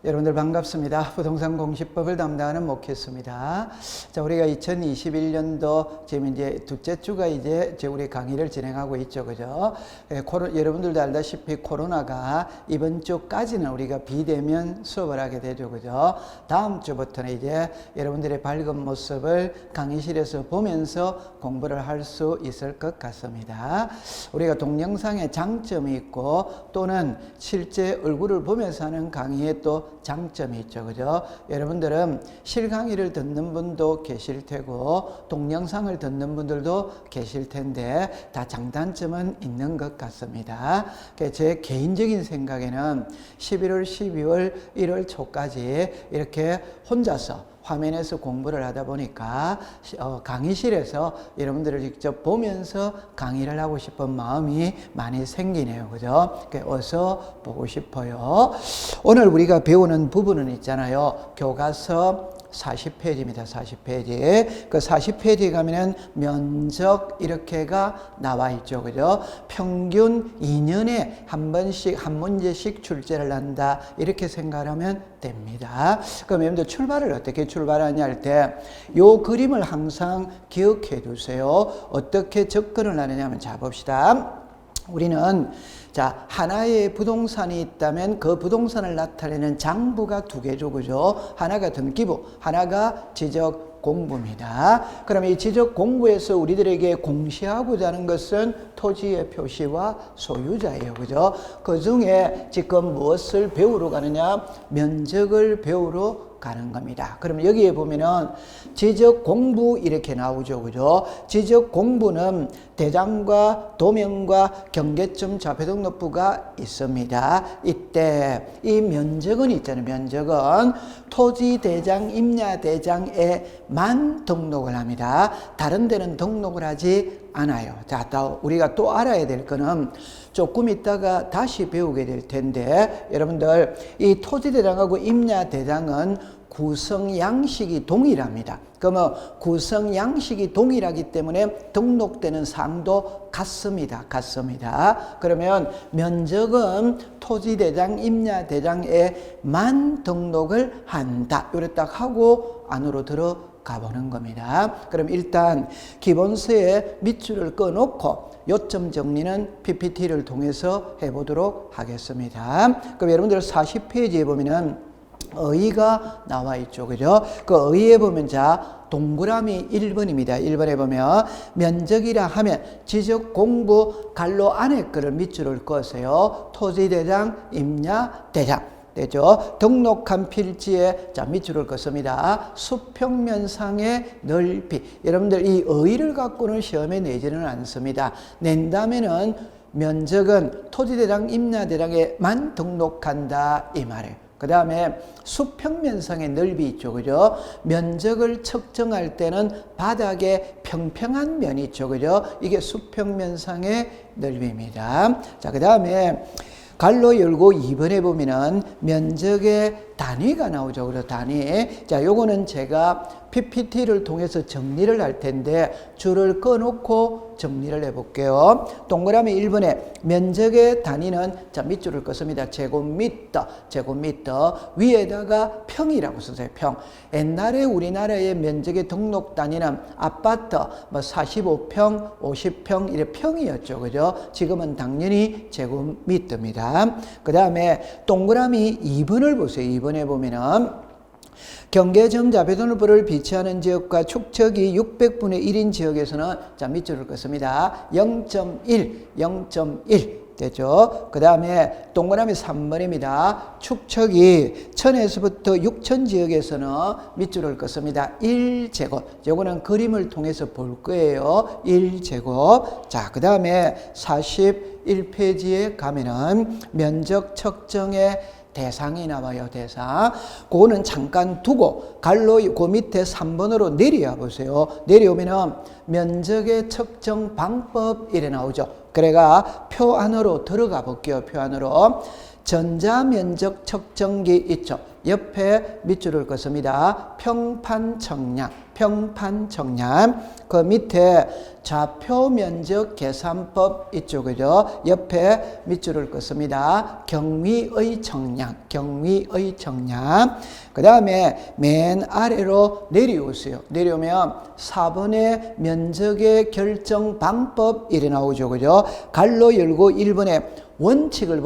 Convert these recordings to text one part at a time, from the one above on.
여러분들 반갑습니다. 부동산 공시법을 담당하는 목회수입니다. 자, 우리가 2021년도 지금 이제 둘째 주가 이제 우리 강의를 진행하고 있죠. 그죠? 여러분들도 알다시피 코로나가 이번 주까지는 우리가 비대면 수업을 하게 되죠. 그죠? 다음 주부터는 이제 여러분들의 밝은 모습을 강의실에서 보면서 공부를 할 수 있을 것 같습니다. 우리가 동영상에 장점이 있고 또는 실제 얼굴을 보면서 하는 강의에 또 장점이 있죠. 그죠? 여러분들은 실강의를 듣는 분도 계실 테고 동영상을 듣는 분들도 계실 텐데 다 장단점은 있는 것 같습니다. 제 개인적인 생각에는 11월, 12월, 1월 초까지 이렇게 혼자서 화면에서 공부를 하다 보니까 강의실에서 여러분들을 직접 보면서 강의를 하고 싶은 마음이 많이 생기네요. 그죠? 어서 보고 싶어요. 오늘 우리가 배우는 부분은 있잖아요. 교과서 40페이지입니다. 40페이지. 그 40페이지에 가면은 면적 이렇게가 나와 있죠. 그죠? 평균 2년에 한 번씩 한 문제씩 출제를 한다. 이렇게 생각하면 됩니다. 그럼 여러분들 출발을 어떻게 출발하냐 할 때 요 그림을 항상 기억해 두세요. 어떻게 접근을 하느냐 하면 자 봅시다. 우리는 자, 하나의 부동산이 있다면 그 부동산을 나타내는 장부가 두 개죠. 그죠? 하나가 등기부, 하나가 지적 공부입니다. 그럼 이 지적 공부에서 우리들에게 공시하고자 하는 것은 토지의 표시와 소유자예요. 그죠? 그 중에 지금 무엇을 배우러 가느냐? 면적을 배우러 가는 겁니다. 그럼 여기에 보면은 지적 공부 이렇게 나오죠. 그죠? 지적 공부는 대장과 도면과 경계점 자폐등록부가 있습니다. 이때 이 면적은 있잖아요. 면적은 토지 대장, 임야 대장에만 등록을 합니다. 다른 데는 등록을 하지 않아요. 자, 우리가 또 알아야 될 거는 조금 있다가 다시 배우게 될 텐데 여러분들 이 토지 대장하고 임야 대장은 구성 양식이 동일합니다. 그러면 구성 양식이 동일하기 때문에 등록되는 사항도 같습니다. 그러면 면적은 토지 대장, 임야 대장에만 등록을 한다. 요래 딱 하고 안으로 들어가 보는 겁니다. 그럼 일단 기본서에 밑줄을 꺼놓고 요점 정리는 PPT를 통해서 해보도록 하겠습니다. 그럼 여러분들 40페이지에 보면은 의의가 나와 있죠. 그죠? 그 의의에 보면 자, 동그라미 1번입니다. 1번에 보면 면적이라 하면 지적 공부 갈로 안에 거를 밑줄을 그으세요. 토지 대장, 임야 대장. 되죠? 등록한 필지에 자 밑줄을 긋습니다. 수평면상의 넓이. 여러분들 이 의의를 갖고는 시험에 내지는 않습니다. 낸다면은 면적은 토지대장, 임야대장에만 등록한다 이 말이에요. 그 다음에 수평면상의 넓이 있죠. 그죠? 면적을 측정할 때는 바닥에 평평한 면이 있죠. 그죠? 이게 수평면상의 넓이입니다. 자, 그 다음에 갈로 열고 2번에 보면은 면적의 단위가 나오죠. 그래서 단위. 자, 요거는 제가 PPT를 통해서 정리를 할 텐데 줄을 꺼놓고 정리를 해볼게요. 동그라미 1번에 면적의 단위는 자 밑줄을 긋습니다. 제곱미터. 위에다가 평이라고 쓰세요. 평. 옛날에 우리나라의 면적의 등록 단위는 아파트 뭐 45평, 50평 이래 평이었죠. 그죠? 지금은 당연히 제곱미터입니다. 그 다음에 동그라미 2번을 보세요. 2번에 보면은 경계점 자폐등록부를 비치하는 지역과 축척이 600분의 1인 지역에서는 자 밑줄을 긋습니다. 0.1 되죠. 그 다음에 동그라미 3번입니다. 축척이 1000에서부터 6000 지역에서는 밑줄을 긋습니다. 1제곱. 요거는 그림을 통해서 볼 거예요. 1제곱. 자, 그 다음에 41페이지에 가면은 면적 측정의 대상이 나와요. 대상. 그거는 잠깐 두고 갈로 그 밑에 3번으로 내려와 보세요. 내려오면은 면적의 측정 방법 이래 나오죠. 그래가 표 안으로 들어가 볼게요. 표 안으로. 전자면적 측정기 있죠. 옆에 밑줄을 긋습니다. 평판청량, 평판청량. 그 밑에 좌표 면적 계산법 있죠, 그죠? 옆에 밑줄을 긋습니다. 경위의 청량, 경위의 청량. 그 다음에 맨 아래로 내려오세요. 내려오면 4번의 면적의 결정 방법 이래 나오죠, 그죠? 갈로 열고 1번에 원칙을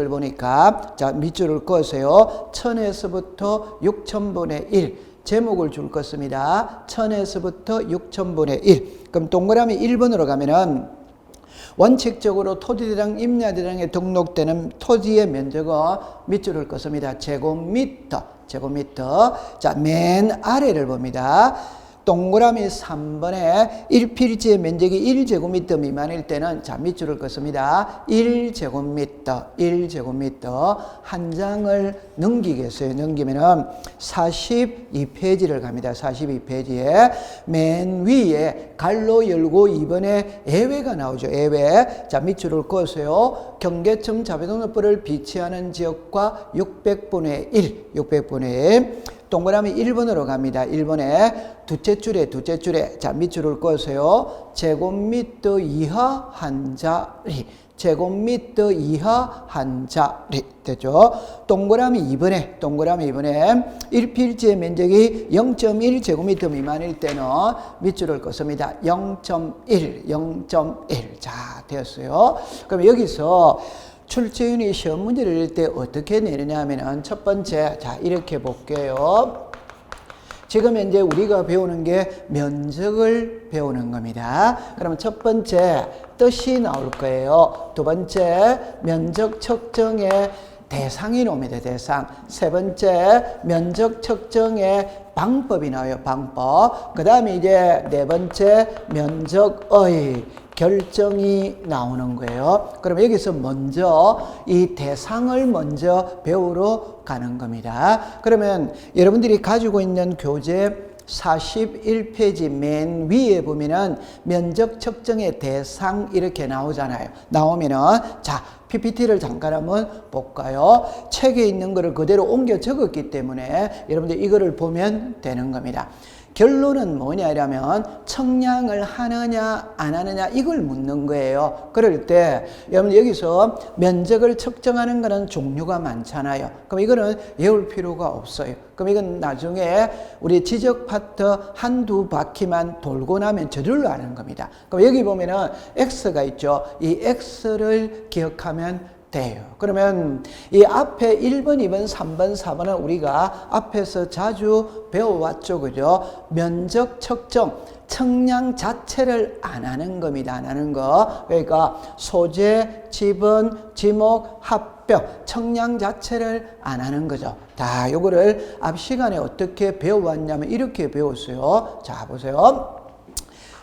보니까 자, 밑줄을 그으세요. 1000에서부터 6000분의 1. 제목을 줄 것입니다. 1000에서부터 6000분의 1. 그럼 동그라미 1번으로 가면은 원칙적으로 토지대장, 임야대장에 등록되는 토지의 면적은 밑줄을 긋습니다. 제곱미터, 제곱미터. 자, 맨 아래를 봅니다. 동그라미 3번에 1필지의 면적이 1제곱미터 미만일 때는 자, 밑줄을 긋습니다. 1제곱미터, 1제곱미터. 한 장을 넘기겠어요. 넘기면은 42페이지를 갑니다. 42페이지에 맨 위에 갈로 열고 2번에 예외가 나오죠. 예외. 자, 밑줄을 그으세요. 경계청 자배등록부를 비치하는 지역과 600분의 1, 600분의 1. 동그라미 1번으로 갑니다. 1번에 두째 줄에 자, 밑줄을 그으세요. 제곱미터 이하 한 자리, 제곱미터 이하 한 자리 되죠. 동그라미 2번에 1필지의 면적이 0.1 제곱미터 미만일 때는 밑줄을 긋습니다. 0.1, 0.1. 자, 되었어요. 그럼 여기서 출제위원이 시험 문제를 낼 때 어떻게 내느냐 하면은 첫 번째, 자, 이렇게 볼게요. 지금 현재 우리가 배우는 게 면적을 배우는 겁니다. 그러면 첫 번째 뜻이 나올 거예요. 두 번째 면적 측정의 대상이 나옵니다. 대상. 세 번째 면적 측정의 방법이 나와요. 방법. 그 다음에 이제 네 번째 면적의 결정이 나오는 거예요. 그럼 여기서 먼저 이 대상을 먼저 배우러 가는 겁니다. 그러면 여러분들이 가지고 있는 교재 41페이지 맨 위에 보면은 면적 측정의 대상 이렇게 나오잖아요. 나오면은 자, PPT를 잠깐 한번 볼까요? 책에 있는 거를 그대로 옮겨 적었기 때문에 여러분들 이거를 보면 되는 겁니다. 결론은 뭐냐면 청량을 하느냐 안 하느냐 이걸 묻는 거예요. 그럴 때 여러분 여기서 면적을 측정하는 거는 종류가 많잖아요. 그럼 이거는 외울 필요가 없어요. 그럼 이건 나중에 우리 지적 파트 한두 바퀴만 돌고 나면 저절로 아는 겁니다. 그럼 여기 보면은 X가 있죠. 이 X를 기억하면 돼요. 그러면 이 앞에 1번, 2번, 3번, 4번은 우리가 앞에서 자주 배워왔죠. 그죠? 면적 측정, 청량 자체를 안 하는 겁니다. 안 하는 거. 그러니까 소재, 지번, 지목, 합병, 청량 자체를 안 하는 거죠. 다 요거를 앞 시간에 어떻게 배워왔냐면 이렇게 배웠어요. 자, 보세요.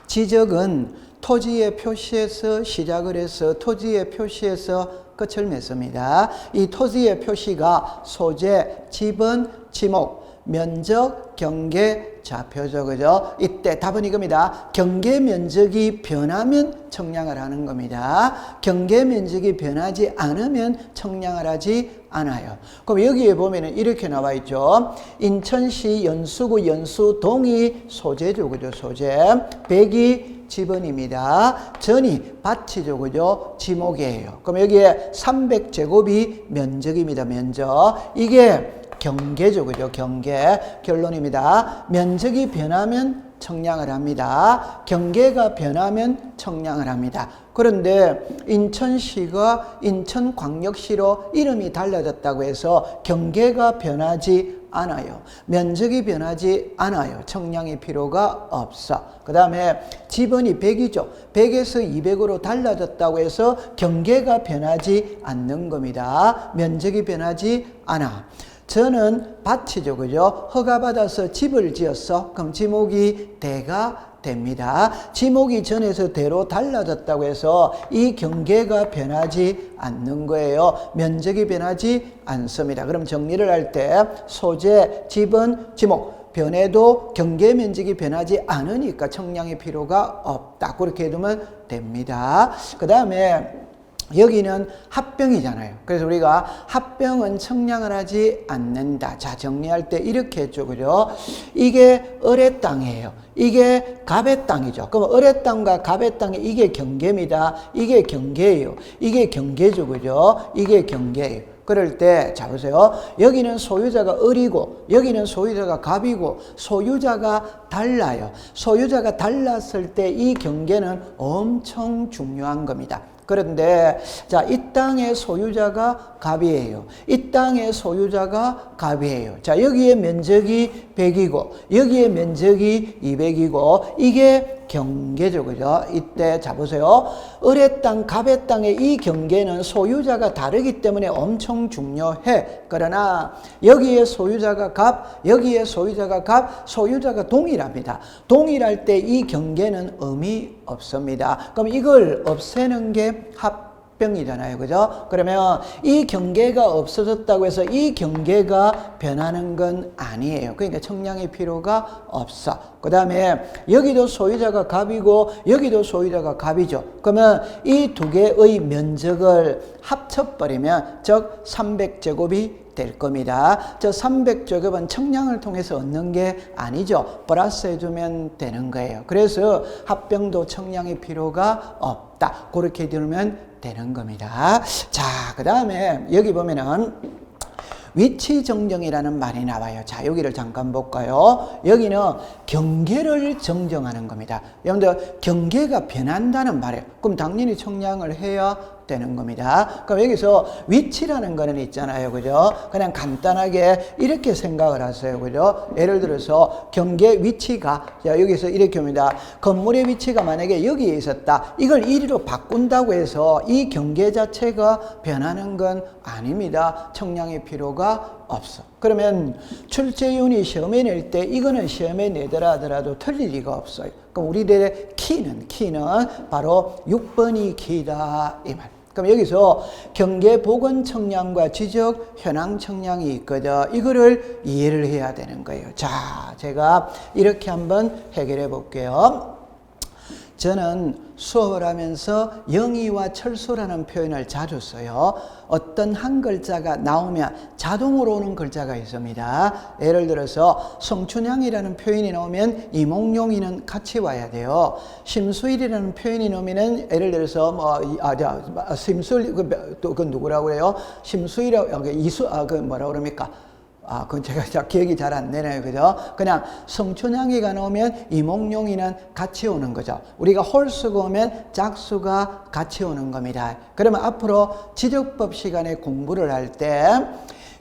지적은 토지의 표시에서 시작을 해서 토지의 표시에서 끝을 맺습니다. 이 토지의 표시가 소재, 지번, 지목, 면적, 경계, 좌표죠. 그죠? 이때 답은 이겁니다. 경계 면적이 변하면 청량을 하는 겁니다. 경계 면적이 변하지 않으면 청량을 하지 않아요. 그럼 여기에 보면은 이렇게 나와 있죠. 인천시 연수구 연수동이 소재죠. 그죠? 소재. 100이 지번입니다. 전이 밭이죠. 그죠? 지목이에요. 그럼 여기에 300제곱이 면적입니다. 면적. 이게 경계죠. 그죠? 경계. 결론입니다. 면적이 변하면 청량을 합니다. 경계가 변하면 청량을 합니다. 그런데 인천시가 인천광역시로 이름이 달라졌다고 해서 경계가 변하지 않아요. 면적이 변하지 않아요. 청량이 필요가 없어. 그 다음에 지번이 100이죠. 100에서 200으로 달라졌다고 해서 경계가 변하지 않는 겁니다. 면적이 변하지 않아. 저는 밭이죠. 그죠? 허가받아서 집을 지었어. 그럼 지목이 대가 됩니다. 지목이 전에서 대로 달라졌다고 해서 이 경계가 변하지 않는 거예요. 면적이 변하지 않습니다. 그럼 정리를 할 때 소재, 지번, 지목 변해도 경계 면적이 변하지 않으니까 청량이 필요가 없다. 그렇게 해두면 됩니다. 그 다음에 여기는 합병이잖아요. 그래서 우리가 합병은 청량을 하지 않는다. 자, 정리할 때 이렇게 했죠. 그죠? 이게 을의 땅이에요. 이게 갑의 땅이죠. 그럼 을의 땅과 갑의 땅이 이게 경계입니다. 이게 경계예요. 이게 경계죠. 그죠? 이게 경계예요. 그럴 때, 자, 보세요. 여기는 소유자가 을이고, 여기는 소유자가 갑이고, 소유자가 달라요. 소유자가 달랐을 때 이 경계는 엄청 중요한 겁니다. 그런데 자, 이 땅의 소유자가 갑이에요. 이 땅의 소유자가 갑이에요. 자, 여기에 면적이 100이고 여기에 면적이 200이고 이게 경계죠. 그죠? 이때 자 보세요. 을의 땅, 갑의 땅의 이 경계는 소유자가 다르기 때문에 엄청 중요해. 그러나 여기에 소유자가 갑, 여기에 소유자가 갑, 소유자가 동일합니다. 동일할 때 이 경계는 의미 없습니다. 그럼 이걸 없애는 게 합병이잖아요. 그죠? 그러면 이 경계가 없어졌다고 해서 이 경계가 변하는 건 아니에요. 그러니까 청량의 필요가 없어. 그 다음에 여기도 소유자가 갑이고 여기도 소유자가 갑이죠. 그러면 이 두 개의 면적을 합쳐버리면 즉 300제곱이 될 겁니다. 저 300제곱은 청량을 통해서 얻는 게 아니죠. 플러스 해주면 되는 거예요. 그래서 합병도 청량의 필요가 없다. 그렇게 들으면 되는 겁니다. 자, 그 다음에 여기 보면은 위치 정정이라는 말이 나와요. 자, 여기를 잠깐 볼까요? 여기는 경계를 정정하는 겁니다. 여러분들 경계가 변한다는 말이에요. 그럼 당연히 청량을 해야 되는 겁니다. 그럼 여기서 위치라는 거는 있잖아요. 그죠? 그냥 간단하게 이렇게 생각을 하세요. 그죠? 예를 들어서 경계 위치가 자, 여기서 이렇게 옵니다. 건물의 위치가 만약에 여기에 있었다. 이걸 이리로 바꾼다고 해서 이 경계 자체가 변하는 건 아닙니다. 청량의 필요가 없어. 그러면 출제윤이 시험에 낼 때 이거는 시험에 내더라 하더라도 틀릴 리가 없어요. 그럼 우리들의 키는 바로 6번이 키다 이 말. 그럼 여기서 경계 보건 청량과 지적 현황 청량이 있거든. 이거를 이해를 해야 되는 거예요. 자, 제가 이렇게 한번 해결해 볼게요. 저는 수업을 하면서 영희와 철수라는 표현을 자주 써요. 어떤 한 글자가 나오면 자동으로 오는 글자가 있습니다. 예를 들어서 성춘향이라는 표현이 나오면 이몽룡이는 같이 와야 돼요. 심수일이라는 표현이 나오면은 예를 들어서 심수일 그건 누구라고 그래요? 심수일하고 그 뭐라 그럽니까? 그건 제가 기억이 잘 안 나네요. 그죠? 그냥 성춘향이가 나오면 이몽룡이는 같이 오는 거죠. 우리가 홀수가 오면 짝수가 같이 오는 겁니다. 그러면 앞으로 지적법 시간에 공부를 할 때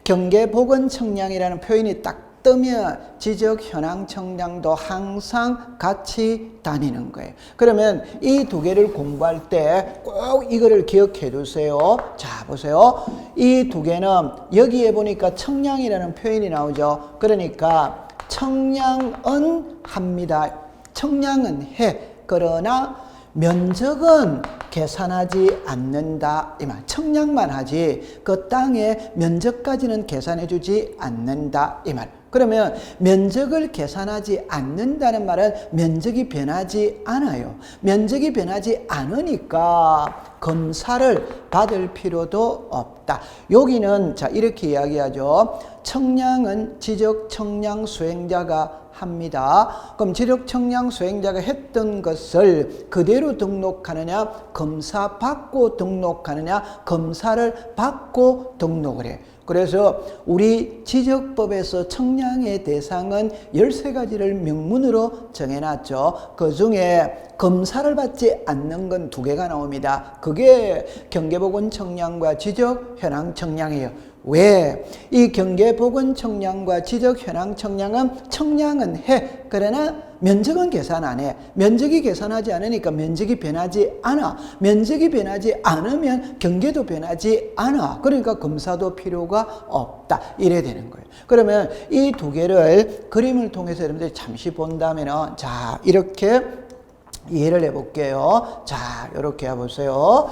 경계보건청량이라는 표현이 딱 뜨면 지적 현황 청량도 항상 같이 다니는 거예요. 그러면 이 두 개를 공부할 때 꼭 이거를 기억해 두세요. 자, 보세요. 이 두 개는 여기에 보니까 청량이라는 표현이 나오죠. 그러니까 청량은 합니다. 청량은 해. 그러나 면적은 계산하지 않는다 이 말. 청량만 하지 그 땅의 면적까지는 계산해 주지 않는다 이 말. 그러면 면적을 계산하지 않는다는 말은 면적이 변하지 않아요. 면적이 변하지 않으니까 검사를 받을 필요도 없다. 여기는 자 이렇게 이야기하죠. 청량은 지적 청량 수행자가 합니다. 그럼 지적 청량 수행자가 했던 것을 그대로 등록하느냐, 검사 받고 등록하느냐, 검사를 받고 등록을 해. 그래서 우리 지적법에서 청량의 대상은 13가지를 명문으로 정해놨죠. 그 중에 검사를 받지 않는 건 2개가 나옵니다. 그게 경계보건 청량과 지적 현황 청량이에요. 왜? 이 경계보건 청량과 지적 현황 청량은 해. 그러나 면적은 계산 안 해. 면적이 계산하지 않으니까 면적이 변하지 않아. 면적이 변하지 않으면 경계도 변하지 않아. 그러니까 검사도 필요가 없다. 이래 되는 거예요. 그러면 이 2개를 그림을 통해서 여러분들이 잠시 본다면은 자, 이렇게 이해를 해 볼게요. 자, 이렇게 해보세요.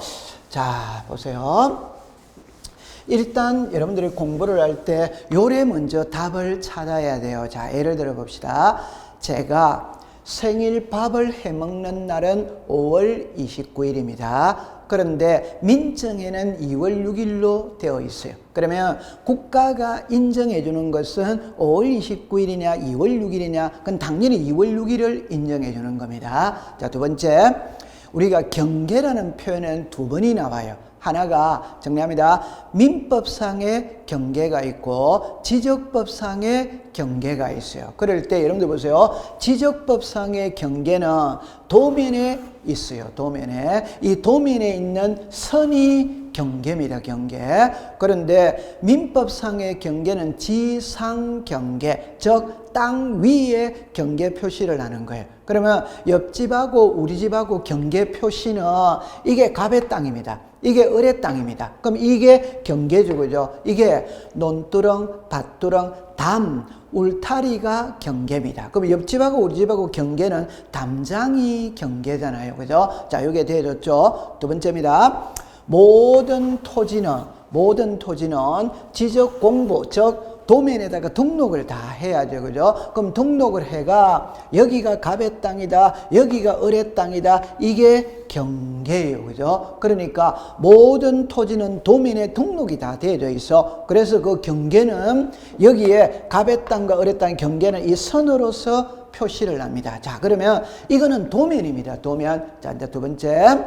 자, 보세요. 일단 여러분들이 공부를 할 때 요래 먼저 답을 찾아야 돼요. 자, 예를 들어 봅시다. 제가 생일 밥을 해먹는 날은 5월 29일입니다. 그런데 민증에는 2월 6일로 되어 있어요. 그러면 국가가 인정해 주는 것은 5월 29일이냐 2월 6일이냐 그건 당연히 2월 6일을 인정해 주는 겁니다. 자, 두 번째, 우리가 경계라는 표현은 두 번이 나와요. 하나가 정리합니다. 민법상의 경계가 있고 지적법상의 경계가 있어요. 그럴 때 여러분들 보세요. 지적법상의 경계는 도면에 있어요. 도면에. 이 도면에 있는 선이 경계입니다. 경계. 그런데 민법상의 경계는 지상경계, 즉 땅 위에 경계 표시를 하는 거예요. 그러면 옆집하고 우리 집하고 경계 표시는 이게 갑의 땅입니다. 이게 을의 땅입니다. 그럼 이게 경계주고죠. 이게 논두렁, 밭두렁, 담, 울타리가 경계입니다. 그럼 옆집하고 우리 집하고 경계는 담장이 경계잖아요. 그죠? 자, 이게 되어졌죠. 두 번째입니다. 모든 토지는 지적 공부, 즉 도면에다가 등록을 다 해야죠. 그죠? 그럼 등록을 해가 여기가 갑의 땅이다, 여기가 을의 땅이다, 이게 경계예요. 그죠? 그러니까 모든 토지는 도면에 등록이 다 되어져 있어. 그래서 그 경계는 여기에 갑의 땅과 을의 땅 경계는 이 선으로서 표시를 합니다. 자, 그러면 이거는 도면입니다. 도면. 자, 이제 두 번째.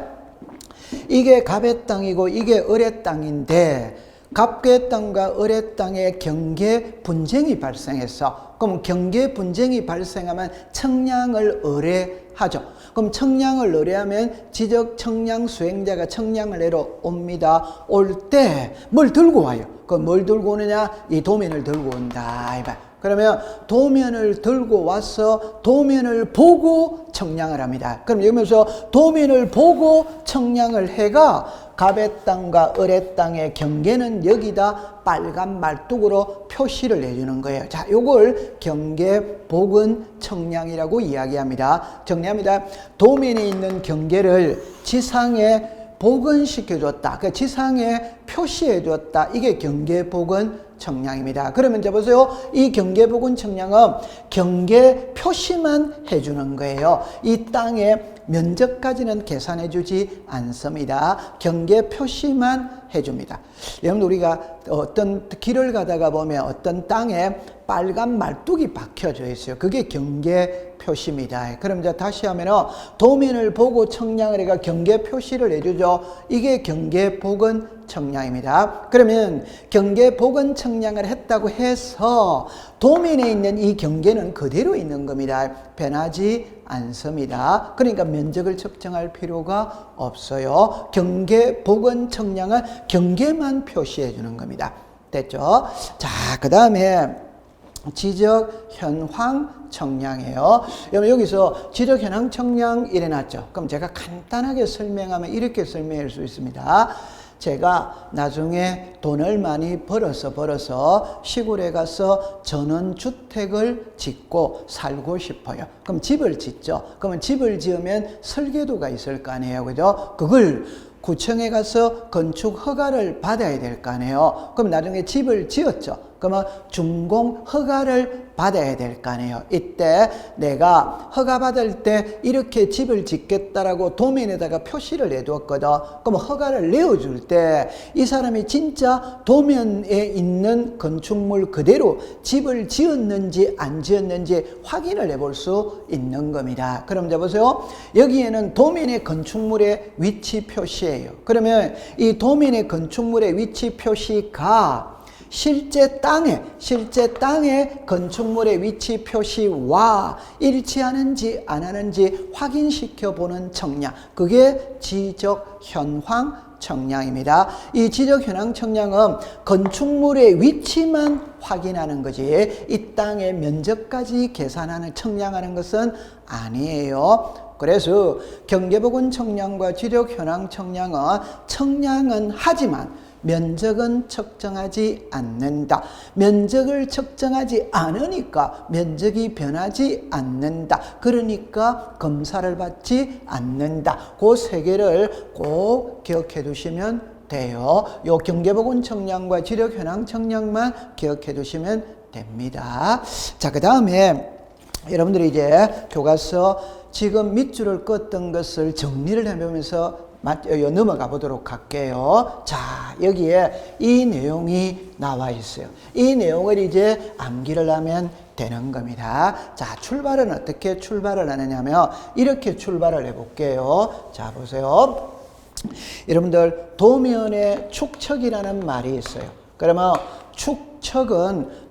이게 갑의 땅이고 이게 을의 땅인데 갑의 땅과 을의 땅에 경계 분쟁이 발생했어. 그럼 경계 분쟁이 발생하면 청량을 의뢰하죠. 그럼 청량을 의뢰하면 지적 청량 수행자가 청량을 내러 옵니다. 올 때 뭘 들고 와요? 그 뭘 들고 오느냐? 이 도면을 들고 온다. 이봐. 그러면 도면을 들고 와서 도면을 보고 청량을 합니다. 그럼 여기서 도면을 보고 청량을 해가 갑의 땅과 을의 땅의 경계는 여기다 빨간 말뚝으로 표시를 해주는 거예요. 자, 요걸 경계 복은 청량이라고 이야기합니다. 정리합니다. 도면에 있는 경계를 지상에 복원시켜줬다. 그 지상에 표시해줬다. 이게 경계 복원 청량입니다. 그러면 이제 보세요. 이 경계 복원 청량은 경계 표시만 해주는 거예요. 이 땅의 면적까지는 계산해 주지 않습니다. 경계 표시만 해줍니다. 여러분, 우리가 어떤 길을 가다가 보면 어떤 땅에 빨간 말뚝이 박혀져 있어요. 그게 경계 표시입니다. 그럼 이제 다시 하면은 도면을 보고 청량을 해가 경계 표시를 해주죠. 이게 경계 복원 청량입니다. 그러면 경계 복원 청량을 했다고 해서 도면에 있는 이 경계는 그대로 있는 겁니다. 변하지 않습니다. 그러니까 면적을 측정할 필요가 없어요. 경계 복원 청량은 경계만 표시해 주는 겁니다. 됐죠? 자, 그 다음에 지적 현황 청량이에요. 여기서 지적 현황 청량 이래놨죠. 그럼 제가 간단하게 설명하면 이렇게 설명할 수 있습니다. 제가 나중에 돈을 많이 벌어서 시골에 가서 전원주택을 짓고 살고 싶어요. 그럼 집을 짓죠. 그러면 집을 지으면 설계도가 있을 거 아니에요. 그죠? 그걸 구청에 가서 건축 허가를 받아야 될 거 아니에요. 그럼 나중에 집을 지었죠. 그러면 준공 허가를 받아야 될 거 아니에요. 이때 내가 허가 받을 때 이렇게 집을 짓겠다라고 도면에다가 표시를 해두었거든. 그럼 허가를 내어줄 때 이 사람이 진짜 도면에 있는 건축물 그대로 집을 지었는지 안 지었는지 확인을 해볼 수 있는 겁니다. 그럼 이제 보세요. 여기에는 도면의 건축물의 위치 표시예요. 그러면 이 도면의 건축물의 위치 표시가 실제 땅에 건축물의 위치 표시와 일치하는지 안 하는지 확인시켜 보는 청량, 그게 지적 현황 청량입니다. 이 지적 현황 청량은 건축물의 위치만 확인하는 거지 이 땅의 면적까지 계산하는 청량하는 것은 아니에요. 그래서 경계복원 청량과 지적 현황 청량은 하지만 면적은 측정하지 않는다. 면적을 측정하지 않으니까 면적이 변하지 않는다. 그러니까 검사를 받지 않는다. 그 세 개를 꼭 기억해 두시면 돼요. 요 경계복원 청량과 지적 현황 청량만 기억해 두시면 됩니다. 자, 그 다음에 여러분들이 이제 교과서 지금 밑줄을 껐던 것을 정리를 해보면서 넘어가 보도록 할게요. 자, 여기에 이 내용이 나와 있어요. 이 내용을 이제 암기를 하면 되는 겁니다. 자, 출발은 어떻게 출발을 하느냐면 이렇게 출발을 해볼게요. 자, 보세요. 여러분들 도면에 축척이라는 말이 있어요. 그러면 축척은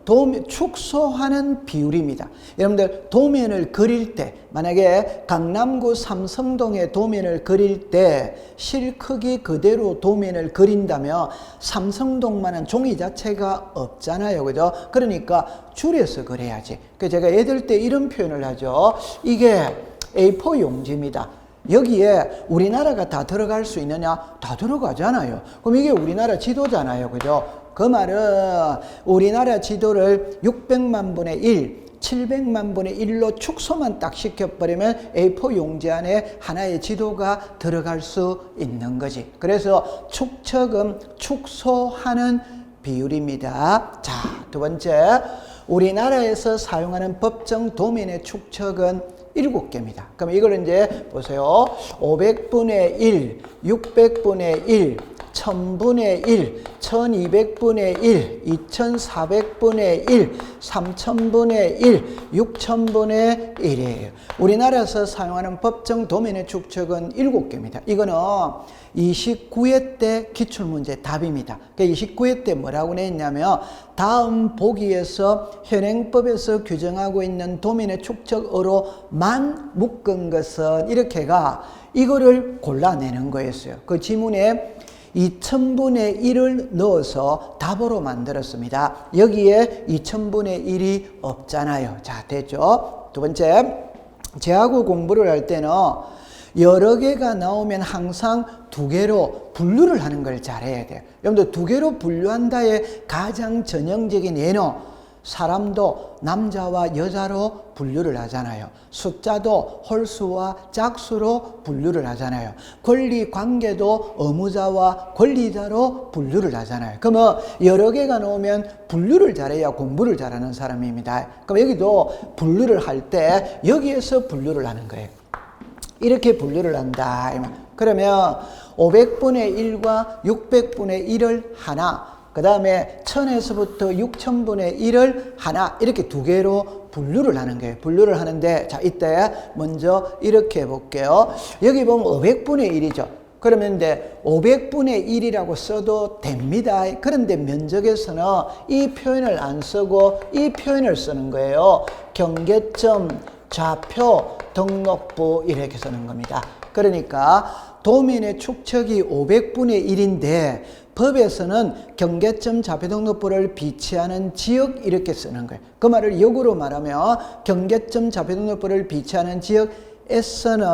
축소하는 비율입니다. 여러분들 도면을 그릴 때 만약에 강남구 삼성동의 도면을 그릴 때 실크기 그대로 도면을 그린다면 삼성동만한 종이 자체가 없잖아요. 그죠? 그러니까 줄여서 그려야지. 그래서 제가 애들 때 이런 표현을 하죠. 이게 A4 용지입니다. 여기에 우리나라가 다 들어갈 수 있느냐? 다 들어가잖아요. 그럼 이게 우리나라 지도잖아요. 그죠? 그 말은 우리나라 지도를 600만 분의 1, 700만 분의 1로 축소만 딱 시켜버리면 A4 용지 안에 하나의 지도가 들어갈 수 있는 거지. 그래서 축척은 축소하는 비율입니다. 자, 두 번째, 우리나라에서 사용하는 법정 도면의 축척은 7개입니다. 그럼 이걸 이제 보세요. 500분의 1, 600분의 1, 1000분의 1, 1200분의 1, 2400분의 1, 3000분의 1, 6000분의 1이에요. 우리나라에서 사용하는 법정 도면의 축척은 7개입니다. 이거는 29회 때 기출문제 답입니다. 29회 때 뭐라고 냈냐면 다음 보기에서 현행법에서 규정하고 있는 도면의 축척어로만 묶은 것은 이렇게가 이거를 골라내는 거였어요. 그 지문에 2000분의 1을 넣어서 답으로 만들었습니다. 여기에 2000분의 1이 없잖아요. 자, 됐죠? 두 번째, 제하고 공부를 할 때는 여러 개가 나오면 항상 2개로 분류를 하는 걸 잘해야 돼요. 여러분들 2개로 분류한다의 가장 전형적인 예는 사람도 남자와 여자로 분류를 하잖아요. 숫자도 홀수와 짝수로 분류를 하잖아요. 권리 관계도 의무자와 권리자로 분류를 하잖아요. 그러면 여러 개가 나오면 분류를 잘해야 공부를 잘하는 사람입니다. 그럼 여기도 분류를 할 때 여기에서 분류를 하는 거예요. 이렇게 분류를 한다. 그러면 500분의 1과 600분의 1을 하나, 그 다음에 1000에서부터 6000분의 1을 하나, 이렇게 2개로 분류를 하는 거예요. 분류를 하는데, 자, 이때 먼저 이렇게 해볼게요. 여기 보면 500분의 1이죠. 그러면 이제 500분의 1이라고 써도 됩니다. 그런데 면적에서는 이 표현을 안 쓰고 이 표현을 쓰는 거예요. 경계점, 좌표, 등록부 이렇게 쓰는 겁니다. 그러니까 도면의 축척이 500분의 1인데 법에서는 경계점 좌표등록부를 비치하는 지역 이렇게 쓰는 거예요. 그 말을 역으로 말하면 경계점 좌표등록부를 비치하는 지역에서는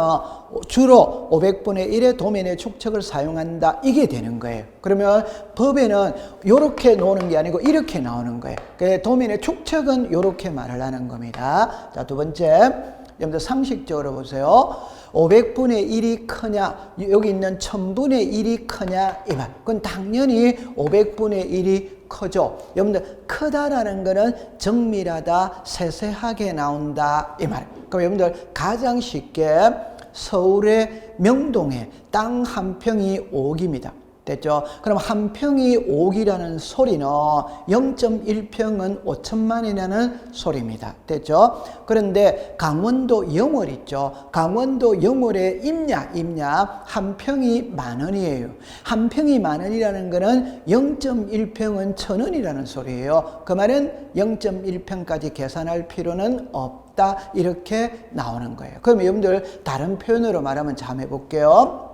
주로 500분의 1의 도면의 축척을 사용한다. 이게 되는 거예요. 그러면 법에는 이렇게 나오는 게 아니고 이렇게 나오는 거예요. 그래서 도면의 축척은 이렇게 말을 하는 겁니다. 자, 두 번째, 여러분들 상식적으로 보세요. 500분의 1이 크냐, 여기 있는 1000분의 1이 크냐, 이 말. 그건 당연히 500분의 1이 크죠. 여러분들, 크다라는 거는 정밀하다, 세세하게 나온다, 이 말. 그럼 여러분들, 가장 쉽게 서울의 명동에 땅 한 평이 5억입니다. 됐죠? 그럼 한 평이 5억이라는 소리는 0.1평은 5천만이라는 소리입니다. 됐죠? 그런데 강원도 영월 있죠? 강원도 영월의 임야 한 평이 10,000원이에요. 한 평이 10,000원이라는 거는 0.1평은 1,000원이라는 소리예요. 그 말은 0.1평까지 계산할 필요는 없다. 이렇게 나오는 거예요. 그럼 여러분들 다른 표현으로 말하면 자, 한번 해볼게요.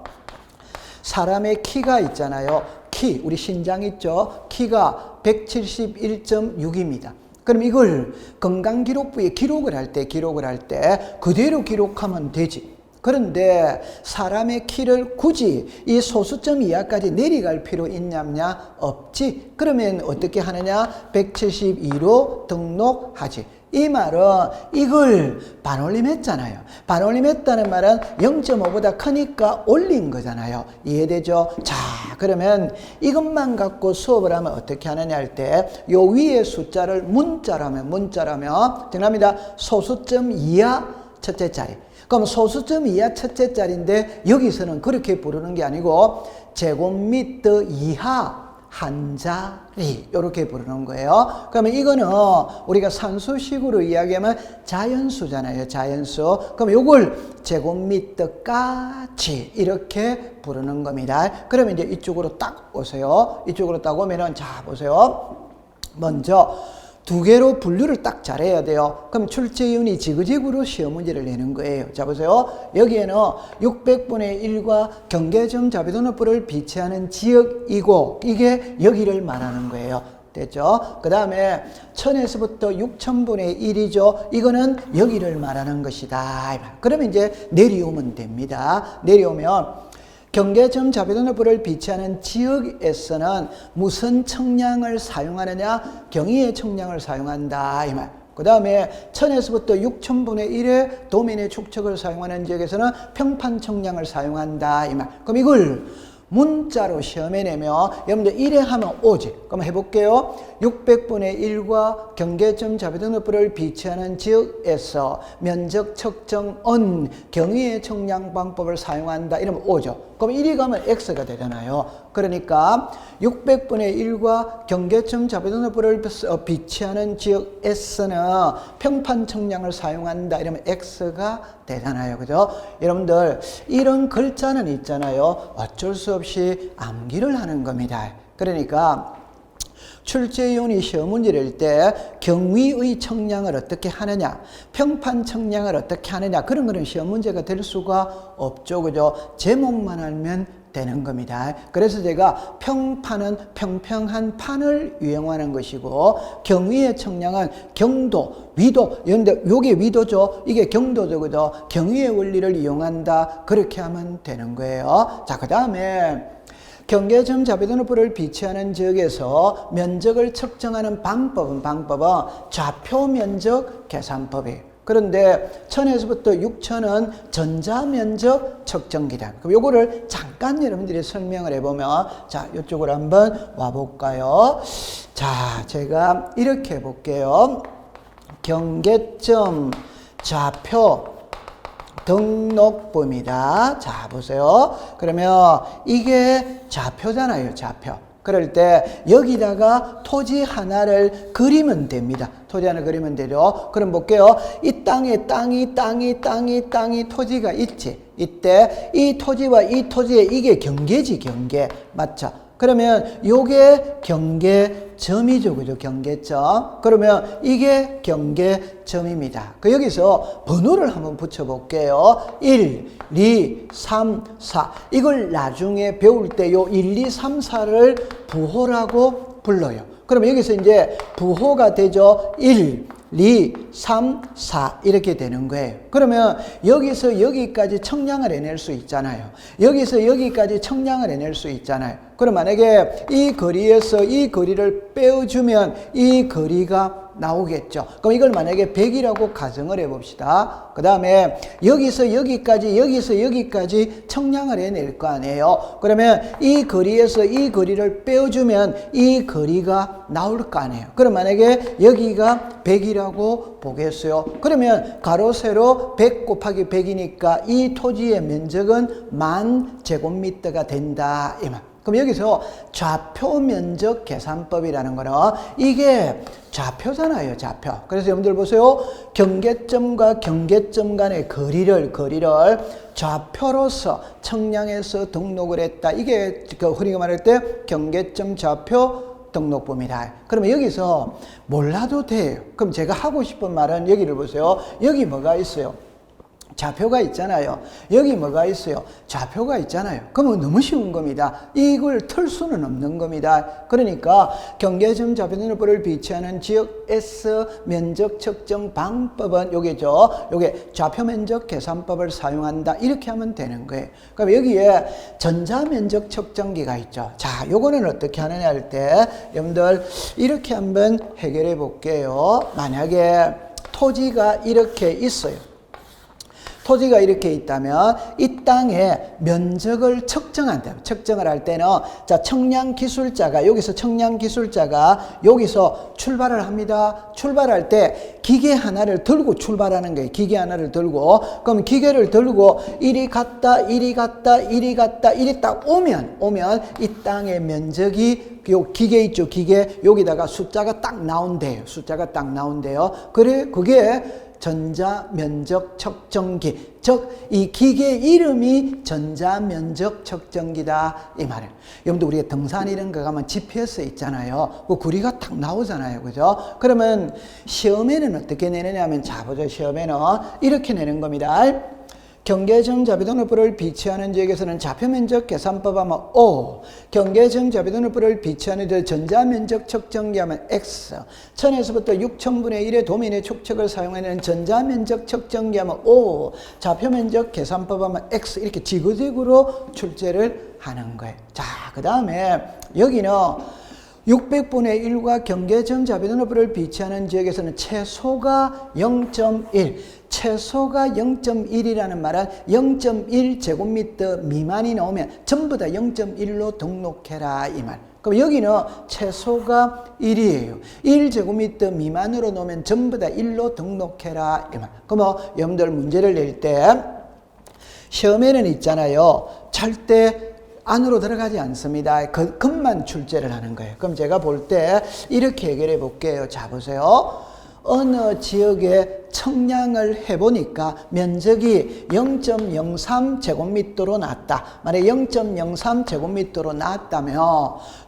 사람의 키가 있잖아요. 키, 우리 신장 있죠? 키가 171.6입니다. 그럼 이걸 건강기록부에 기록을 할 때 그대로 기록하면 되지. 그런데 사람의 키를 굳이 이 소수점 이하까지 내려갈 필요 있냐냐? 없지. 그러면 어떻게 하느냐? 172로 등록하지. 이 말은 이걸 반올림했잖아요. 반올림했다는 말은 0.5보다 크니까 올린 거잖아요. 이해되죠? 자, 그러면 이것만 갖고 수업을 하면 어떻게 하느냐 할 때 요 위에 숫자를 문자라면 정답입니다. 소수점 이하 첫째 자리. 그럼 소수점 이하 첫째 자리인데 여기서는 그렇게 부르는 게 아니고 제곱미터 이하 한 자리 이렇게 부르는 거예요. 그러면 이거는 우리가 산수식으로 이야기하면 자연수잖아요. 자연수. 그럼 이걸 제곱미터까지 이렇게 부르는 겁니다. 그러면 이제 이쪽으로 딱 오세요. 이쪽으로 딱 오면은 자 보세요. 먼저 두 개로 분류를 딱 잘해야 돼요. 그럼 출제위원이 지그재그로 시험 문제를 내는 거예요. 자 보세요. 여기에는 600분의 1과 경계점 자비도너프를 비치하는 지역이고 이게 여기를 말하는 거예요. 됐죠? 그 다음에 1000에서부터 6000분의 1이죠. 이거는 여기를 말하는 것이다. 그러면 이제 내려오면 됩니다. 내려오면 경계점 자비도너프를 비치하는 지역에서는 무슨 청량을 사용하느냐? 경위의 청량을 사용한다 이 말. 그 다음에 1000에서부터 6000분의 1의 도면의 축척을 사용하는 지역에서는 평판 청량을 사용한다 이 말. 그럼 이걸 문자로 시험에 내면 여러분들 1회 하면 오지. 그럼 해볼게요. 600분의 1과 경계점 자비도너프를 비치하는 지역에서 면적 측정은 경위의 청량 방법을 사용한다. 이러면 오죠. 그럼 1이 가면 X가 되잖아요. 그러니까 600분의 1과 경계점 자비도너프를 비치하는 지역에서는 평판 청량을 사용한다. 이러면 X가 되잖아요. 그죠? 여러분들 이런 글자는 있잖아요. 어쩔 수 없이 암기를 하는 겁니다. 그러니까 출제위원이 시험 문제를 낼 때 경위의 청량을 어떻게 하느냐, 평판 청량을 어떻게 하느냐, 그런 거는 시험 문제가 될 수가 없죠. 그죠? 제목만 알면 되는 겁니다. 그래서 제가 평판은 평평한 판을 유형화하는 것이고 경위의 청량은 경도, 위도, 그런데 요게 위도죠. 이게 경도죠. 그죠? 경위의 원리를 이용한다. 그렇게 하면 되는 거예요. 자, 그 다음에 경계점 자비도너프를 비치하는 지역에서 면적을 측정하는 방법은 좌표 면적 계산법이에요. 그런데 1000에서부터 6000은 전자면적 측정기다. 그럼 요거를 잠깐 여러분들이 설명을 해보면 자, 이쪽으로 한번 와볼까요? 자, 제가 이렇게 해볼게요. 경계점 좌표 등록부입니다. 자, 보세요. 그러면 이게 좌표잖아요. 좌표. 그럴 때 여기다가 토지 하나를 그리면 됩니다. 토지 하나 그리면 되죠. 그럼 볼게요. 이 땅에 땅이 토지가 있지. 이때 이 토지와 이 토지의 이게 경계지, 경계. 맞죠? 그러면 요게 경계점이죠. 그죠? 경계점. 그러면 이게 경계점입니다. 그 여기서 번호를 한번 붙여볼게요. 1, 2, 3, 4. 이걸 나중에 배울 때 요 1, 2, 3, 4를 부호라고 불러요. 그러면 여기서 이제 부호가 되죠. 1, 2, 3, 4 이렇게 되는 거예요. 그러면 여기서 여기까지 청량을 해낼 수 있잖아요. 여기서 여기까지 청량을 해낼 수 있잖아요. 그럼 만약에 이 거리에서 이 거리를 빼어주면 이 거리가 나오겠죠. 그럼 이걸 만약에 100이라고 가정을 해봅시다. 그 다음에 여기서 여기까지 청량을 해낼 거 아니에요. 그러면 이 거리에서 이 거리를 빼어주면 이 거리가 나올 거 아니에요. 그럼 만약에 여기가 100이라고 보겠어요. 그러면 가로 세로 100 곱하기 100이니까 이 토지의 면적은 10,000제곱미터가 된다 이 말. 그럼 여기서 좌표 면적 계산법이라는 거는 이게 좌표잖아요. 좌표. 그래서 여러분들 보세요. 경계점과 경계점 간의 거리를 좌표로서 청량해서 등록을 했다. 이게 흔히 말할 때 경계점 좌표 등록부입니다. 그러면 여기서 몰라도 돼요. 그럼 제가 하고 싶은 말은 여기를 보세요. 여기 뭐가 있어요? 좌표가 있잖아요. 여기 뭐가 있어요? 좌표가 있잖아요. 그러면 너무 쉬운 겁니다. 이걸 틀 수는 없는 겁니다. 그러니까 경계점 자비도너프를 비치하는 지역에서 면적 측정 방법은 요게죠. 요게 좌표 면적 계산법을 사용한다. 이렇게 하면 되는 거예요. 그럼 여기에 전자면적 측정기가 있죠. 자, 요거는 어떻게 하느냐 할 때 여러분들 이렇게 한번 해결해 볼게요. 만약에 토지가 이렇게 있어요. 토지가 이렇게 있다면 이 땅의 면적을 측정한다. 측정을 할 때는 자, 청량기술자가 여기서 출발을 합니다. 출발할 때 기계 하나를 들고 출발하는 거예요. 기계 하나를 들고. 그럼 기계를 들고 이리 갔다 이리 딱 오면 이 땅의 면적이 요 기계 있죠. 기계 여기다가 숫자가 딱 나온대요. 그래 그게 전자면적 측정기, 즉 이 기계 이름이 전자면적 측정기다 이 말이에요. 여러분들 우리가 등산 이런 거 가면 GPS 있잖아요. 그 구리가 딱 나오잖아요, 그죠? 그러면 시험에는 어떻게 내느냐면 자 보죠. 시험에는 이렇게 내는 겁니다. 경계정 자비도너프를 비치하는 지역에서는 좌표면적 계산법 하면 O, 경계정 자비도너프를 비치하는 지역 전자면적 측정기 하면 X, 1000에서부터 6000분의 1의 도면의 축척을 사용하는 전자면적 측정기 하면 O, 좌표면적 계산법 하면 X, 이렇게 지그재그로 출제를 하는 거예요. 자, 그 다음에 여기는 600분의 1과 경계정 자비도너프를 비치하는 지역에서는 최소가 0.1, 최소가 0.1이라는 말은 0.1제곱미터 미만이 나오면 전부 다 0.1로 등록해라 이 말. 그럼 여기는 최소가 1이에요. 1제곱미터 미만으로 놓으면 전부 다 1로 등록해라 이 말. 그럼 여러분들 문제를 낼 때 시험에는 있잖아요. 절대 안으로 들어가지 않습니다. 그것만 출제를 하는 거예요. 그럼 제가 볼 때 이렇게 해결해 볼게요. 자 보세요. 어느 지역에 청량을 해보니까 면적이 0.03제곱미터로 나왔다. 만약에 0.03제곱미터로 나왔다면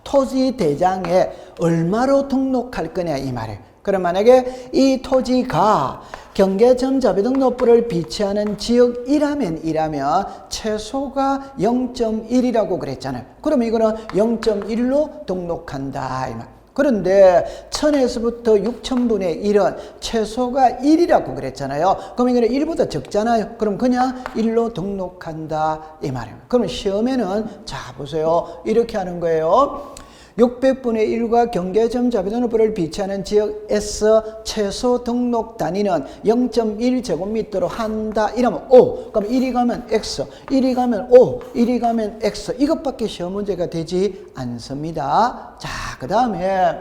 토지 대장에 얼마로 등록할 거냐 이 말이에요. 그럼 만약에 이 토지가 경계점 자비등록부를 비치하는 지역이라면 최소가 0.1이라고 그랬잖아요. 그럼 이거는 0.1로 등록한다 이 말. 그런데 1000에서부터 6000분의 1은 최소가 1이라고 그랬잖아요. 그럼 이거는 1보다 적잖아요. 그럼 그냥 1로 등록한다 이 말입니다. 그럼 시험에는 자 보세요. 이렇게 하는 거예요. 600분의 1과 경계점 자비도너프를 비치하는 지역 S 최소 등록 단위는 0.1제곱미터로 한다. 이러면 O. 그럼 1이 가면 X, 1이 가면 O, 1이 가면 X. 이것밖에 시험 문제가 되지 않습니다. 자, 그 다음에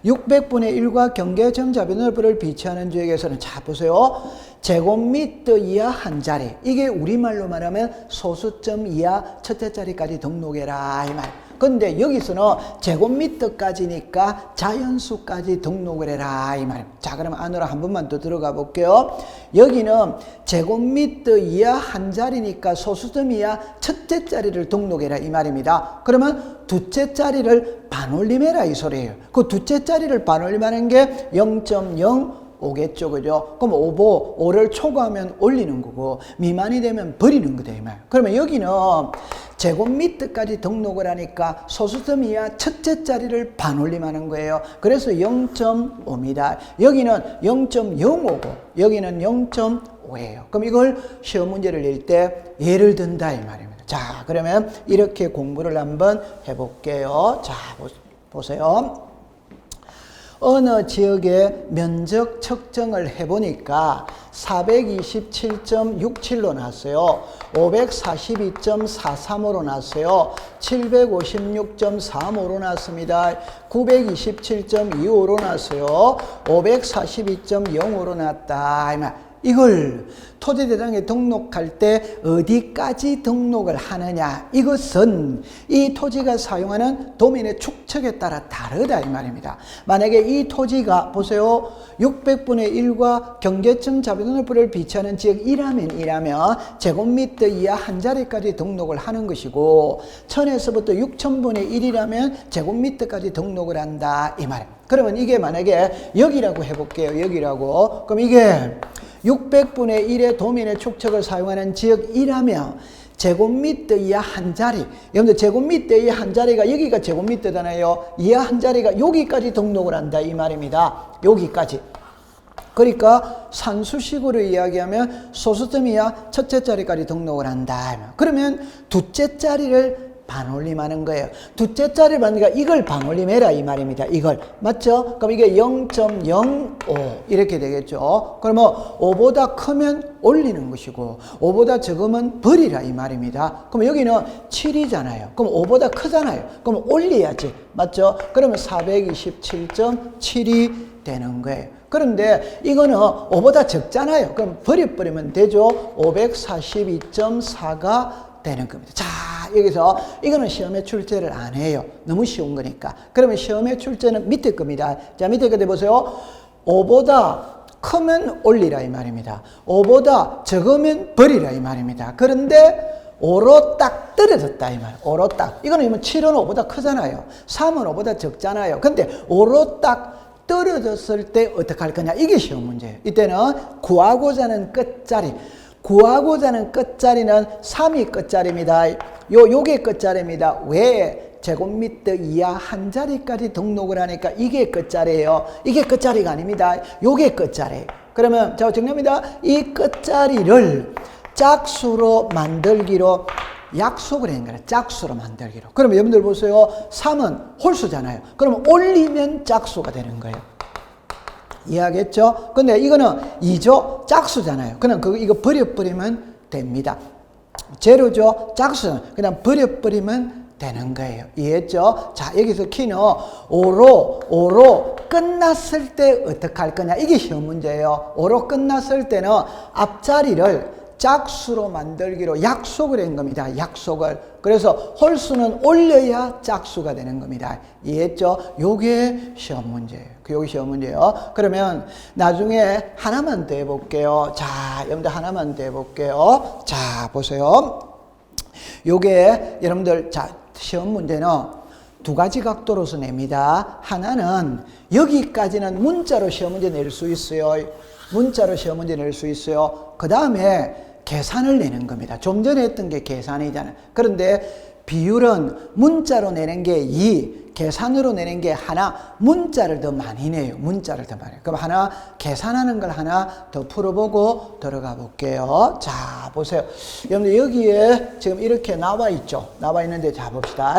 600분의 1과 경계점 자비도너프를 비치하는 지역에서는 자 보세요. 제곱미터 이하 한 자리. 이게 우리말로 말하면 소수점 이하 첫째 자리까지 등록해라 이 말. 근데 여기서는 제곱미터까지니까 자연수까지 등록을 해라 이 말입니다. 자, 그럼 안으로 한 번만 더 들어가 볼게요. 여기는 제곱미터 이하 한 자리니까 소수점 이하 첫째 자리를 등록해라 이 말입니다. 그러면 둘째 자리를 반올림해라 이 소리예요. 그 둘째 자리를 반올림하는 게 0.05겠죠, 그죠? 그럼 5를 초과하면 올리는 거고 미만이 되면 버리는 거다 이 말. 그러면 여기는 제곱미터까지 등록을 하니까 소수점 이하 첫째 자리를 반올림하는 거예요. 그래서 0.5입니다. 여기는 0.05고 여기는 0.5예요. 그럼 이걸 시험 문제를 낼 때 예를 든다 이 말입니다. 자, 그러면 이렇게 공부를 한번 해볼게요. 자, 보세요. 어느 지역의 면적 측정을 해보니까 427.67로 나왔어요. 542.43으로 나왔어요. 756.35로 나왔습니다. 927.25로 나왔어요. 542.05로 나왔다. 이걸 토지대장에 등록할 때 어디까지 등록을 하느냐, 이것은 이 토지가 사용하는 도면의 축척에 따라 다르다 이 말입니다. 만약에 이 토지가 보세요, 600분의 1과 경계점 자비도너프를 비치하는 지역이라면 제곱미터 이하 한 자리까지 등록을 하는 것이고 1000에서부터 6000분의 1이라면 제곱미터까지 등록을 한다 이 말입니다. 그러면 이게 만약에 여기라고 해볼게요. 여기라고. 그럼 이게 600분의 1의 도면의 축척을 사용하는 지역이라면 제곱미터 이하 한 자리. 여러분들 제곱미터 이하 한 자리가 여기가 제곱미터잖아요. 이하 한 자리가 여기까지 등록을 한다 이 말입니다. 여기까지. 그러니까 산수식으로 이야기하면 소수점 이하 첫째 자리까지 등록을 한다. 그러면 둘째 자리를 반올림하는 거예요. 둘째 자리를 받으니까 이걸 반올림해라 이 말입니다. 이걸 맞죠? 그럼 이게 0.05 이렇게 되겠죠. 그러면 5보다 크면 올리는 것이고 5보다 적으면 버리라 이 말입니다. 그럼 여기는 7이잖아요. 그럼 5보다 크잖아요. 그럼 올려야지 맞죠? 그러면 427.7이 되는 거예요. 그런데 이거는 5보다 적잖아요. 그럼 버려버리면 되죠. 542.4가 되는 겁니다. 자, 여기서 이거는 시험에 출제를 안 해요. 너무 쉬운 거니까. 그러면 시험에 출제는 밑에 겁니다. 자, 밑에 거대 보세요. 5보다 크면 올리라 이 말입니다. 5보다 적으면 버리라 이 말입니다. 그런데 5로 딱 떨어졌다 이 말. 5로 딱. 이거는 7은 5보다 크잖아요. 3은 5보다 적잖아요. 근데 5로 딱 떨어졌을 때 어떻게 할 거냐. 이게 시험 문제예요. 이때는 구하고자 하는 끝자리. 구하고자 하는 끝자리는 3이 끝자리입니다. 요게 끝자리입니다. 왜? 제곱미터 이하 한 자리까지 등록을 하니까 이게 끝자리예요. 이게 끝자리가 아닙니다. 요게 끝자리예요. 그러면 자 정리합니다. 이 끝자리를 짝수로 만들기로 약속을 한 거예요. 짝수로 만들기로. 그러면 여러분들 보세요. 3은 홀수잖아요. 그러면 올리면 짝수가 되는 거예요. 이해하겠죠? 근데 이거는 2조 짝수잖아요. 그냥 이거 버려버리면 됩니다. 제로죠? 짝수는 그냥 버려버리면 되는 거예요. 이해했죠? 자, 여기서 키는 5로 끝났을 때 어떻게 할 거냐. 이게 시험 문제예요. 5로 끝났을 때는 앞자리를 짝수로 만들기로 약속을 한 겁니다. 약속을. 그래서 홀수는 올려야 짝수가 되는 겁니다. 이해했죠? 요게 시험 문제예요. 요게 시험 문제예요. 그러면 나중에 하나만 더 해볼게요. 자, 여러분들 하나만 더 해볼게요. 자, 보세요. 요게 여러분들 자, 시험 문제는 두 가지 각도로서 냅니다. 하나는 여기까지는 문자로 시험 문제 낼 수 있어요. 문자로 시험 문제 낼 수 있어요. 그 다음에 계산을 내는 겁니다. 좀 전에 했던 게 계산이잖아요. 그런데 비율은 문자로 내는 게 2, 계산으로 내는 게 하나, 문자를 더 많이 내요. 문자를 더 많이. 그럼 하나 계산하는 걸 하나 더 풀어보고 들어가 볼게요. 자, 보세요. 여러분들 여기에 지금 이렇게 나와 있죠. 나와 있는데 자 봅시다.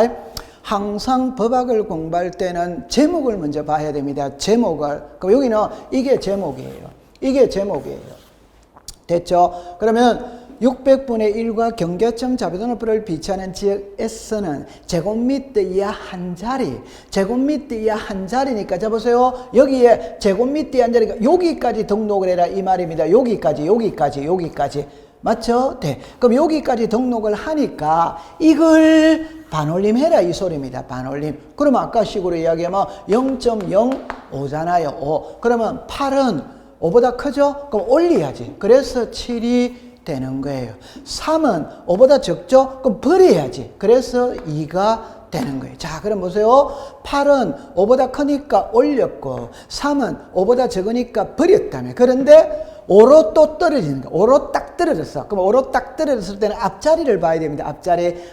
항상 법학을 공부할 때는 제목을 먼저 봐야 됩니다. 제목을. 그럼 여기는 이게 제목이에요. 이게 제목이에요. 됐죠? 그러면 600분의 1과 경계점 자비도너프를 비치하는 지역 S는 제곱미터 이하 한 자리. 제곱미터 이하 한 자리니까 자 보세요. 여기에 제곱미터 이하 한 자리가 여기까지 등록을 해라 이 말입니다. 여기까지. 맞죠? 네. 그럼 여기까지 등록을 하니까 이걸 반올림 해라 이 소리입니다. 반올림. 그러면 아까 식으로 이야기하면 0.05잖아요. 5. 그러면 8은 5보다 크죠? 그럼 올려야지. 그래서 7이 되는 거예요. 3은 5보다 적죠? 그럼 버려야지. 그래서 2가 되는 거예요. 자, 그럼 보세요. 8은 5보다 크니까 올렸고 3은 5보다 적으니까 버렸다며. 그런데 5로 또 떨어지는 거예요. 5로 딱 떨어졌어. 그럼 5로 딱 떨어졌을 때는 앞자리를 봐야 됩니다.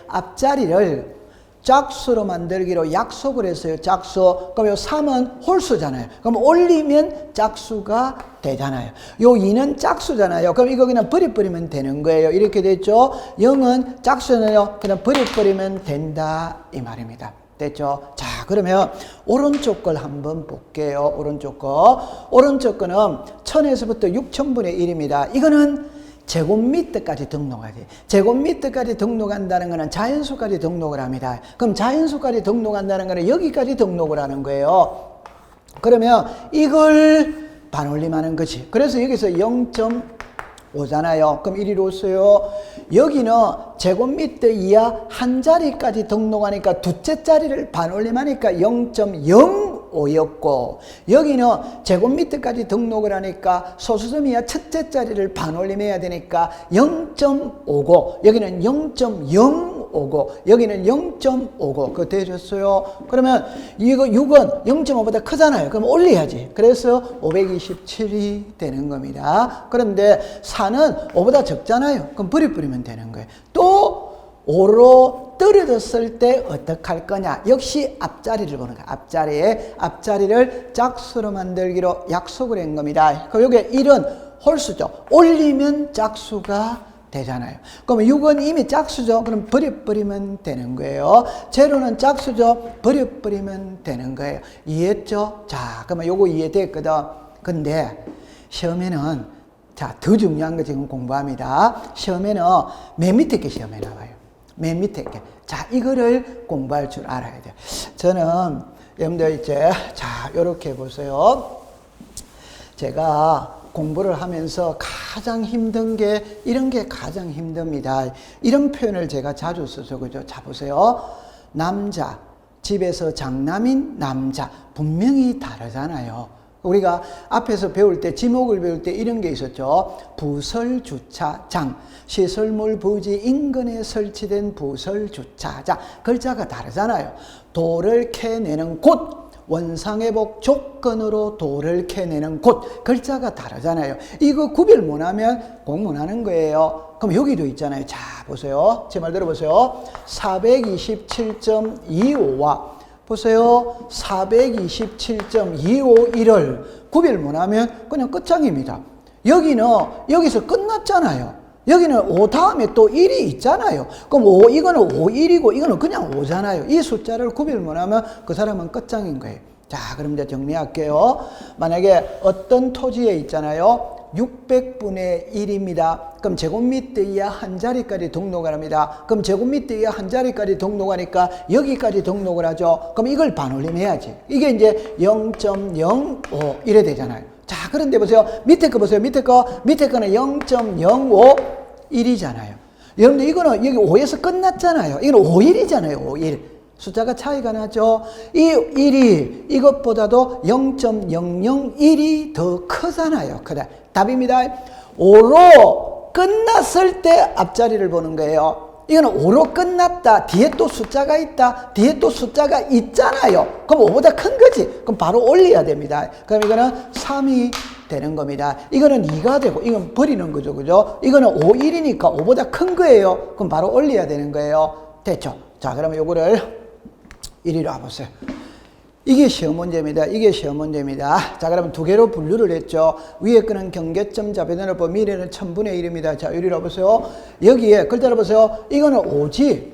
앞자리를 짝수로 만들기로 약속을 했어요. 짝수. 그럼 요 3은 홀수잖아요. 그럼 올리면 짝수가 되잖아요. 요 2는 짝수잖아요. 그럼 이거 그냥 버려버리면 되는 거예요. 이렇게 됐죠? 0은 짝수는요. 그냥 버려버리면 된다. 이 말입니다. 됐죠? 자, 그러면 오른쪽 걸 한번 볼게요. 오른쪽 거. 오른쪽 거는 1000에서부터 6000분의 1입니다. 이거는 제곱미터까지 등록하지. 제곱미터까지 등록한다는 것은 자연수까지 등록을 합니다. 그럼 자연수까지 등록한다는 것은 여기까지 등록을 하는 거예요. 그러면 이걸 반올림하는 거지. 그래서 여기서 0.5잖아요. 그럼 이리로 오세요. 여기는 제곱미터 이하 한 자리까지 등록하니까 둘째 자리를 반올림하니까 0.05였고 여기는 제곱미터까지 등록을 하니까 소수점 이하 첫째 자리를 반올림해야 되니까 0.59 여기는 0.059 여기는 0.59 그거 되셨어요? 그러면 이거 6은 0.5보다 크잖아요. 그럼 올려야지. 그래서 527이 되는 겁니다. 그런데 4는 5보다 적잖아요. 그럼 버리면 되는 거예요. 또 5로 떨어졌을 때 어떻게 할 거냐. 역시 앞자리를 보는 거예요. 앞자리를 짝수로 만들기로 약속을 한 겁니다. 그럼 여기 1은 홀수죠. 올리면 짝수가 되잖아요. 그러면 6은 이미 짝수죠. 그럼 버려버리면 되는 거예요. 제로는 짝수죠. 버려버리면 되는 거예요. 이해했죠? 자, 그러면 요거 이해됐거든. 근데 시험에는 자, 더 중요한 거 지금 공부합니다. 시험에는 맨 밑에 게 시험에 나와요. 맨 밑에 게. 자, 이거를 공부할 줄 알아야 돼요. 저는 여러분들 이제 자, 요렇게 보세요. 제가 공부를 하면서 가장 힘든 게 이런 게 가장 힘듭니다. 이런 표현을 제가 자주 써서 그죠? 자, 보세요. 남자, 집에서 장남인 남자 분명히 다르잖아요. 우리가 앞에서 배울 때 지목을 배울 때 이런 게 있었죠. 부설주차장, 시설물 부지 인근에 설치된 부설주차장. 글자가 다르잖아요. 돌을 캐내는 곳, 원상회복 조건으로 돌을 캐내는 곳. 글자가 다르잖아요. 이거 구별 못하면 공문하는 거예요. 그럼 여기도 있잖아요. 자, 보세요. 제 말 들어보세요. 427.25와 보세요. 427.251을 구별 못하면 그냥 끝장입니다. 여기서 끝났잖아요. 여기는 5 다음에 또 1이 있잖아요. 그럼 이거는 51이고 이거는 그냥 5잖아요. 이 숫자를 구별 못하면 그 사람은 끝장인 거예요. 자, 그럼 이제 정리할게요. 만약에 어떤 토지에 있잖아요. 600분의 1입니다. 그럼 제곱미터 이하 한 자리까지 등록을 합니다. 그럼 제곱미터 이하 한 자리까지 등록하니까 여기까지 등록을 하죠. 그럼 이걸 반올림해야지. 이게 이제 0.05 이래 되잖아요. 자, 그런데 보세요. 밑에 거 보세요. 밑에 거는 0.051이잖아요. 여러분들 이거는 여기 5에서 끝났잖아요. 이거는 51이잖아요. 51. 숫자가 차이가 나죠. 이 1이 이것보다도 0.001이 더 크잖아요. 크다. 답입니다. 5로 끝났을 때 앞자리를 보는 거예요. 이거는 5로 끝났다. 뒤에 또 숫자가 있다. 뒤에 또 숫자가 있잖아요. 그럼 5보다 큰 거지. 그럼 바로 올려야 됩니다. 그럼 이거는 3이 되는 겁니다. 이거는 2가 되고 이건 버리는 거죠. 그죠? 이거는 5, 1이니까 5보다 큰 거예요. 그럼 바로 올려야 되는 거예요. 됐죠? 자, 그러면 요거를 이리로 와보세요. 이게 시험 문제입니다. 이게 시험 문제입니다. 자, 그러면 두 개로 분류를 했죠. 위에 거는 경계점 좌변으로 보면 미래는 1000분의 1입니다. 자, 이리로 와보세요. 여기에 글자를 보세요. 이거는 5지.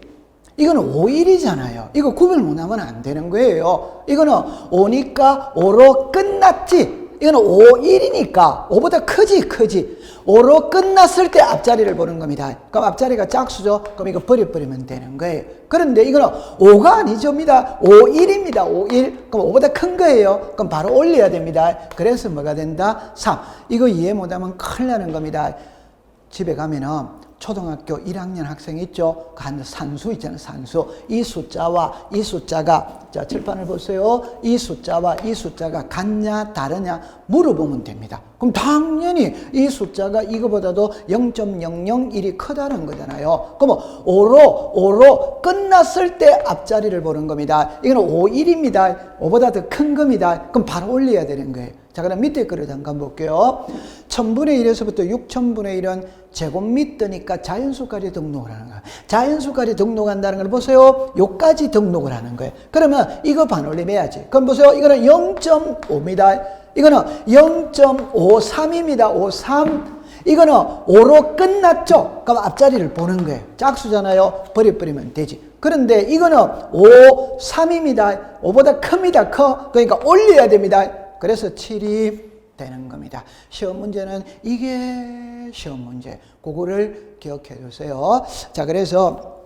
이거는 5, 1이잖아요. 이거 구별 못하면 안 되는 거예요. 이거는 5니까 5로 끝났지. 이거는 5, 1이니까 5보다 크지. 5로 끝났을 때 앞자리를 보는 겁니다. 그럼 앞자리가 짝수죠. 그럼 이거 버려버리면 되는 거예요. 그런데 이거는 5가 아니죠입니다. 5, 1입니다. 5, 1. 그럼 5보다 큰 거예요. 그럼 바로 올려야 됩니다. 그래서 뭐가 된다? 3. 이거 이해 못하면 큰일 나는 겁니다. 집에 가면은 초등학교 1학년 학생 있죠? 산수 있잖아요. 산수. 이 숫자와 이 숫자가 자, 칠판을 보세요. 이 숫자와 이 숫자가 같냐 다르냐 물어보면 됩니다. 그럼 당연히 이 숫자가 이거보다도 0.001이 크다는 거잖아요. 그러면 5로 끝났을 때 앞자리를 보는 겁니다. 이거는 5, 1입니다. 5보다 더 큰 겁니다. 그럼 바로 올려야 되는 거예요. 자, 그럼 밑에 거를 잠깐 볼게요. 1000분의 1에서부터 6000분의 1은 제곱미터니까 자연수까지 등록을 하는 거예요. 자연수까지 등록한다는 걸 보세요. 요까지 등록을 하는 거예요. 그러면 이거 반올림해야지. 그럼 보세요. 이거는 0.5입니다. 이거는 0.53입니다. 53. 이거는 5로 끝났죠. 그럼 앞자리를 보는 거예요. 짝수잖아요. 버리면 되지. 그런데 이거는 5, 3입니다. 5보다 큽니다. 커. 그러니까 올려야 됩니다. 그래서 7이 되는 겁니다. 시험 문제는 이게 시험 문제. 그거를 기억해 주세요. 자, 그래서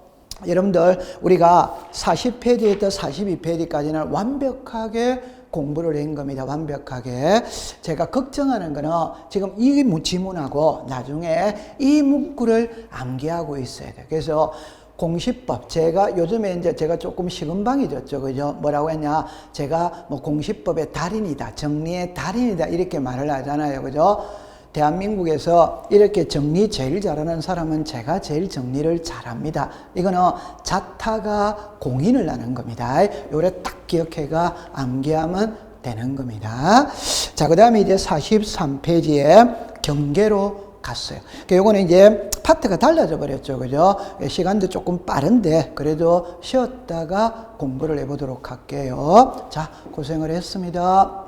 여러분들 우리가 40페이지부터 42페이지까지는 완벽하게 공부를 한 겁니다. 완벽하게. 제가 걱정하는 거는 지금 이 지문하고 나중에 이 문구를 암기하고 있어야 돼요. 그래서 공시법, 제가 요즘에 이제 제가 조금 시금방해졌죠. 그죠? 뭐라고 했냐? 제가 뭐 공시법의 달인이다, 정리의 달인이다, 이렇게 말을 하잖아요. 그죠? 대한민국에서 이렇게 정리 제일 잘하는 사람은 제가 제일 정리를 잘합니다. 이거는 자타가 공인을 하는 겁니다. 요래 딱 기억해가 암기하면 되는 겁니다. 자, 그 다음에 이제 43페이지에 경계로 갔어요. 요거는 이제 파트가 달라져 버렸죠. 그죠? 시간도 조금 빠른데 그래도 쉬었다가 공부를 해보도록 할게요. 자, 고생을 했습니다.